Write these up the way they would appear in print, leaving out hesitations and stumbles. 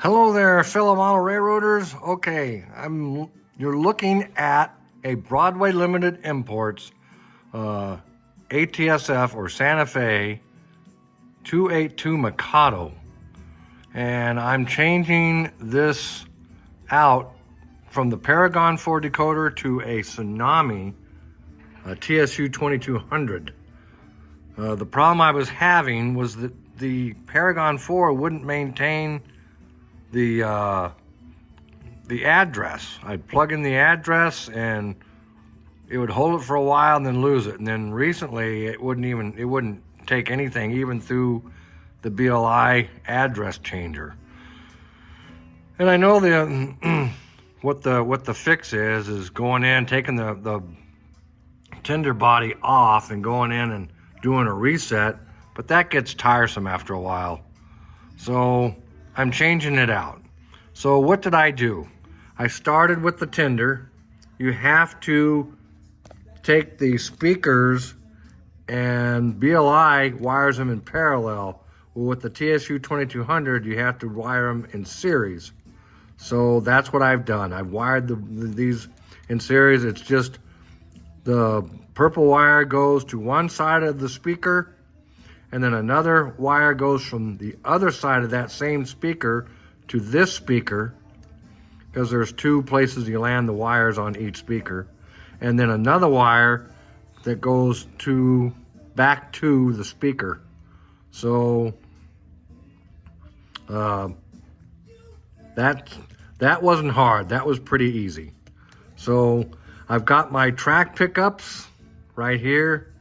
Hello there, fellow model railroaders. Okay, you're looking at a Broadway Limited Imports ATSF or Santa Fe 282 Mikado, and I'm changing this out from the Paragon 4 decoder to a Tsunami TSU-2200. The problem I was having was that the Paragon 4 wouldn't maintain the address. I'd plug in the address and it would hold it for a while and then lose it. And then recently it wouldn't take anything even through the BLI address changer. And I know what the fix is going in, taking the tender body off and going in and doing a reset, but that gets tiresome after a while. So I'm changing it out. So what did I do? I started with the tender. You have to take the speakers, and BLI wires them in parallel. Well, with the TSU-2200, you have to wire them in series. So that's what I've done. I've wired these in series. It's just the purple wire goes to one side of the speaker, and then another wire goes from the other side of that same speaker to this speaker, because there's two places you land the wires on each speaker, and then another wire that goes back to the speaker. So that wasn't hard. That was pretty easy. So I've got my track pickups right here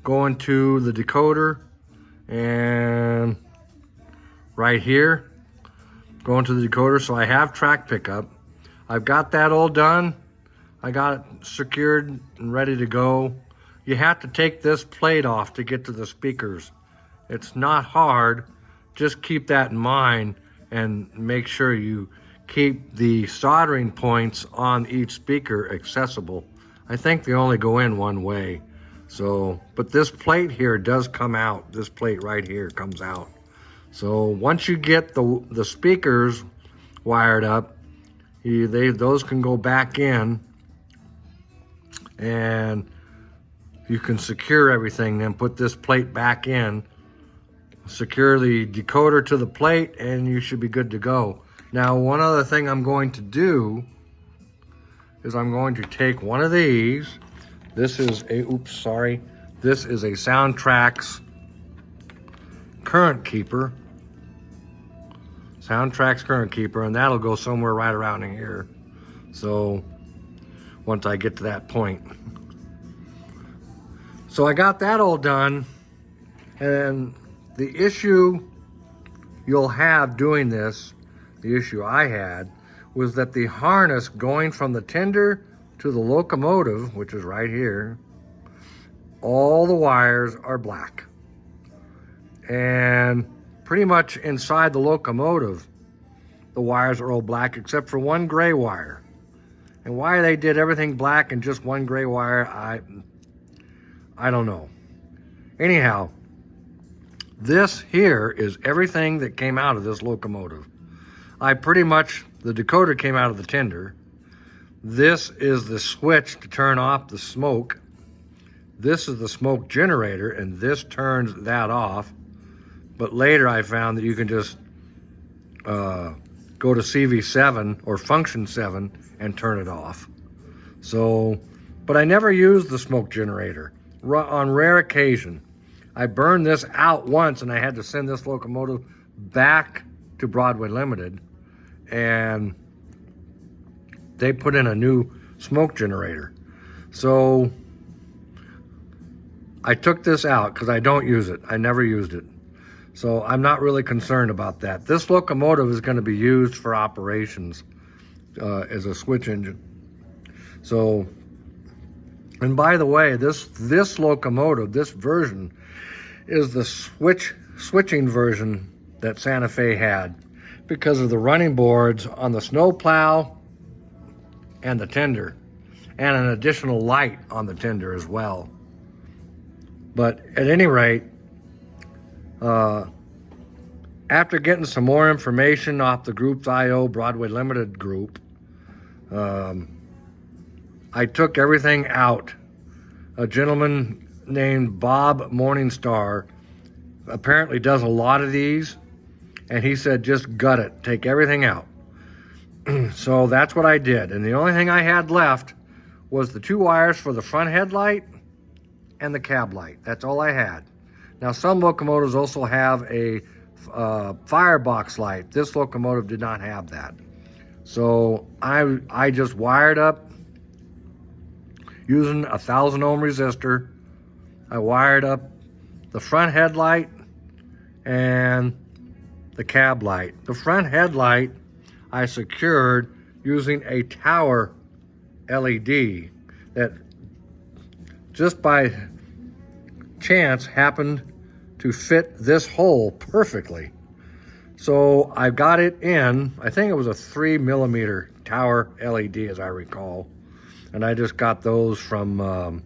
going to the decoder, and right here going to the decoder. So I have track pickup. I've got that all done. I got it secured and ready to go. You have to take this plate off to get to the speakers. It's not hard. Just keep that in mind and make sure you keep the soldering points on each speaker accessible. I think they only go in one way. So, but this plate here does come out. This plate right here comes out. So once you get the speakers wired up, those can go back in, and you can secure everything, then put this plate back in, secure the decoder to the plate, and you should be good to go. Now, one other thing I'm going to do is I'm going to take one of these. This is this is a SoundTraxx current keeper. SoundTraxx current keeper, and that'll go somewhere right around here. So once I get to that point. So I got that all done, and the issue you'll have doing this, the issue I had, was that the harness going from the tender to the locomotive, which is right here, all the wires are black. And pretty much inside the locomotive, the wires are all black except for one gray wire. And why they did everything black and just one gray wire, I don't know. Anyhow, this here is everything that came out of this locomotive. The decoder came out of the tender. This is the switch to turn off the smoke. This is the smoke generator, and this turns that off. But later I found that you can just go to CV7 or function 7 and turn it off. So, but I never used the smoke generator. On rare occasion. I burned this out once, and I had to send this locomotive back to Broadway Limited, and they put in a new smoke generator. So I took this out because I don't use it. I never used it. So I'm not really concerned about that. This locomotive is going to be used for operations as a switch engine. So, and by the way, this locomotive, this version, is the switching version that Santa Fe had because of the running boards on the snow plow and the tender, and an additional light on the tender as well. But at any rate, after getting some more information off the Groups IO Broadway Limited group, I took everything out. A gentleman named Bob Morningstar apparently does a lot of these, and he said just gut it, take everything out. So that's what I did, and the only thing I had left was the 2 wires for the front headlight and the cab light. That's all I had. Now some locomotives also have a firebox light. This locomotive did not have that. So I just wired up using a 1,000 ohm resistor. I wired up the front headlight and the cab light. The front headlight I secured using a tower LED that just by chance happened to fit this hole perfectly. So I got it in, I think it was a 3mm tower LED as I recall. And I just got those from,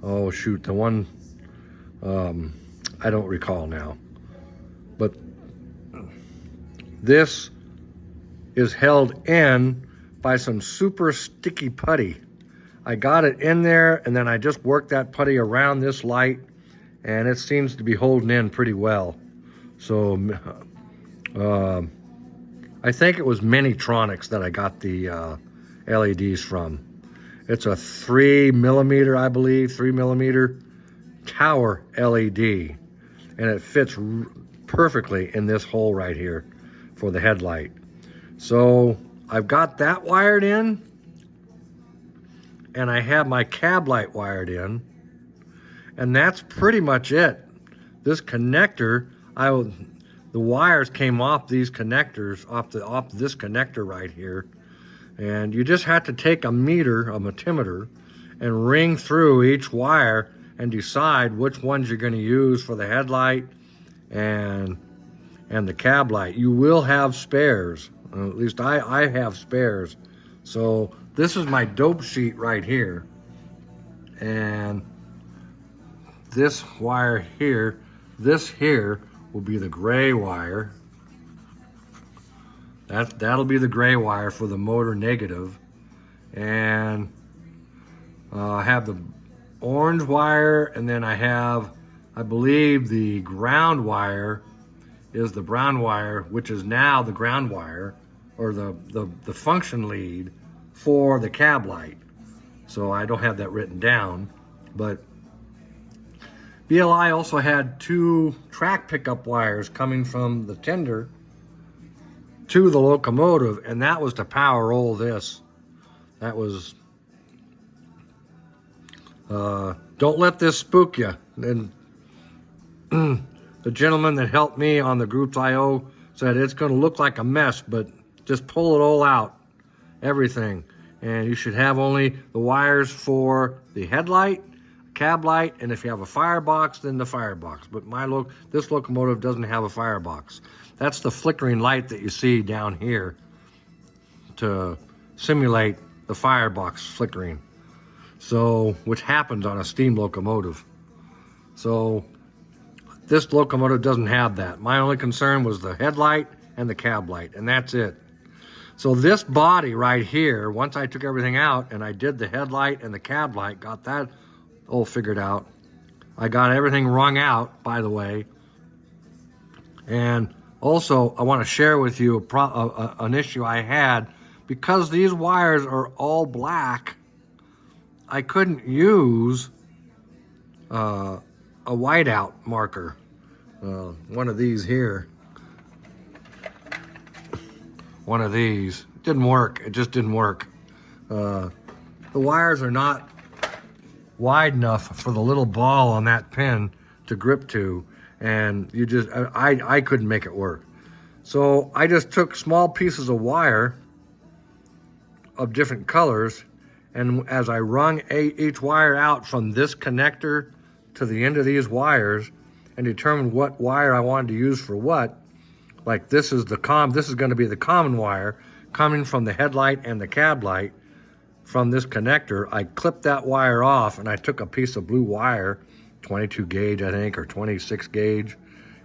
oh shoot, the one, I don't recall now. But this is held in by some super sticky putty. I got it in there and then I just worked that putty around this light and it seems to be holding in pretty well. So I think it was Minitronics that I got the LEDs from. It's a 3mm, I believe, 3mm tower LED, and it fits perfectly in this hole right here for the headlight. So I've got that wired in, and I have my cab light wired in, and that's pretty much it. This connector, the wires came off these connectors, off this connector right here, and you just have to take a meter, a multimeter, and ring through each wire and decide which ones you're going to use for the headlight and the cab light. You will have spares. At least I have spares. So this is my dope sheet right here, and this wire here, this here will be the gray wire. That'll be the gray wire for the motor negative. And I have the orange wire, and then I have, I believe the ground wire is the brown wire, which is now the ground wire, or the function lead for the cab light. So I don't have that written down, but BLI also had 2 track pickup wires coming from the tender to the locomotive, and that was to power roll this. That was, don't let this spook you. And the gentleman that helped me on the Groups IO said it's going to look like a mess, but just pull it all out, everything. And you should have only the wires for the headlight, cab light, and if you have a firebox, then the firebox. But this locomotive doesn't have a firebox. That's the flickering light that you see down here to simulate the firebox flickering. So, which happens on a steam locomotive. So this locomotive doesn't have that. My only concern was the headlight and the cab light, and that's it. So this body right here, once I took everything out and I did the headlight and the cab light, got that all figured out. I got everything wrung out, by the way. And also, I want to share with you an issue I had. Because these wires are all black, I couldn't use a whiteout marker. One of these here. One of these. It didn't work. It just didn't work. The wires are not wide enough for the little ball on that pin to grip to, and I couldn't make it work. So I just took small pieces of wire of different colors, and as I wrung each wire out from this connector to the end of these wires and determined what wire I wanted to use for what, like this is going to be the common wire coming from the headlight and the cab light. From this connector, I clipped that wire off and I took a piece of blue wire, 22 gauge I think, or 26 gauge,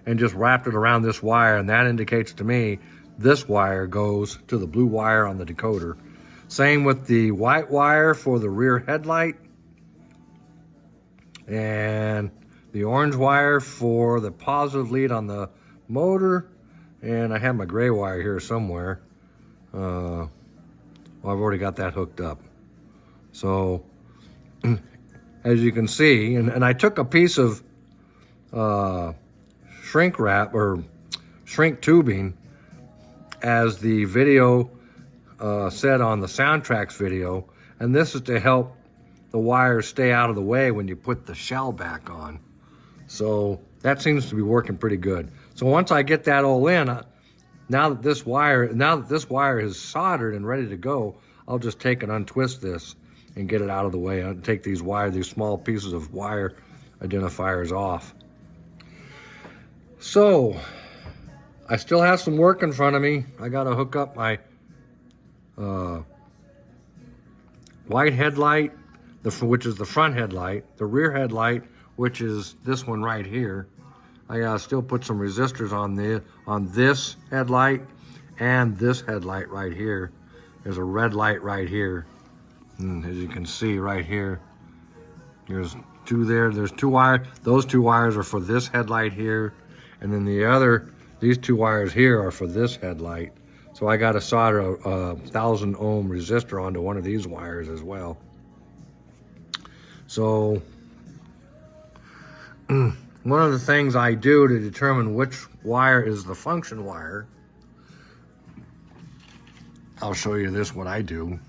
and just wrapped it around this wire, and that indicates to me this wire goes to the blue wire on the decoder. Same with the white wire for the rear headlight, and the orange wire for the positive lead on the motor, and I have my gray wire here somewhere. Well, I've already got that hooked up. So as you can see, and I took a piece of shrink wrap or shrink tubing, as the video said on the SoundTraxx video, and this is to help the wires stay out of the way when you put the shell back on. So that seems to be working pretty good. So once I get that all in, now that this wire is soldered and ready to go, I'll just take and untwist this and get it out of the way. I'll take these small pieces of wire identifiers off. So I still have some work in front of me. I got to hook up my white headlight, which is the front headlight, the rear headlight, which is this one right here. I gotta still put some resistors on this headlight and this headlight right here. There's a red light right here, and as you can see right here, there's two there. There's two wires. Those two wires are for this headlight here, and then these two wires here are for this headlight. So I got to solder a 1,000 ohm resistor onto one of these wires as well. So one of the things I do to determine which wire is the function wire, I'll show you what I do.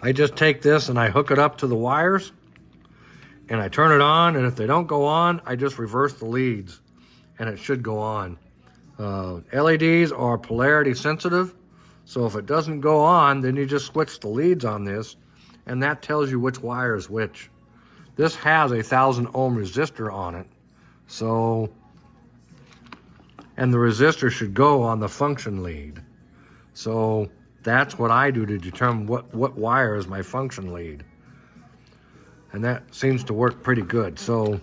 I just take this and I hook it up to the wires and I turn it on, and if they don't go on, I just reverse the leads and it should go on. LEDs are polarity sensitive, so if it doesn't go on, then you just switch the leads on this, and that tells you which wire is which. This has a 1,000 ohm resistor on it, so, and the resistor should go on the function lead. So that's what I do to determine what wire is my function lead. And that seems to work pretty good. So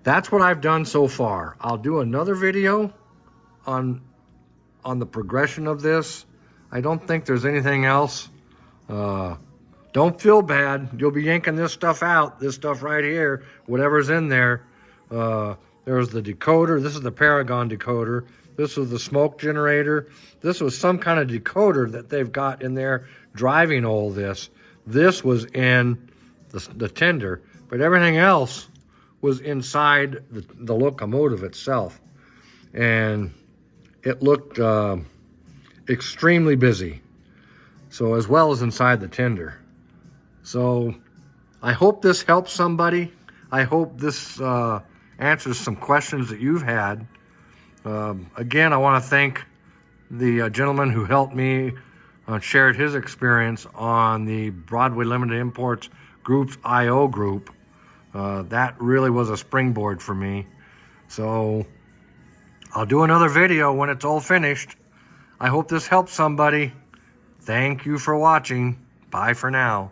that's what I've done so far. I'll do another video on the progression of this. I don't think there's anything else. Don't feel bad. You'll be yanking this stuff out, this stuff right here, whatever's in there. There's the decoder. This is the Paragon decoder. This was the smoke generator. This was some kind of decoder that they've got in there driving all this. This was in the tender, but everything else was inside the locomotive itself. And it looked extremely busy. So as well as inside the tender. So I hope this helps somebody. I hope this answers some questions that you've had. Again, I want to thank the gentleman who helped me, shared his experience on the Broadway Limited Imports Group's IO group. That really was a springboard for me. So I'll do another video when it's all finished. I hope this helps somebody. Thank you for watching. Bye for now.